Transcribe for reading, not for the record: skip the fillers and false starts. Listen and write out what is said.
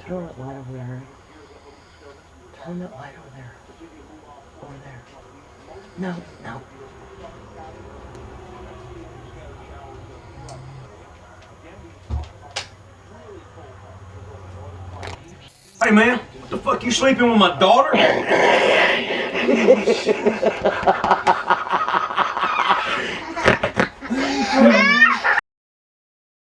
Turn that light over there. Turn that light over there. Over there. No, no. Hey man, what the fuck you sleeping with my daughter?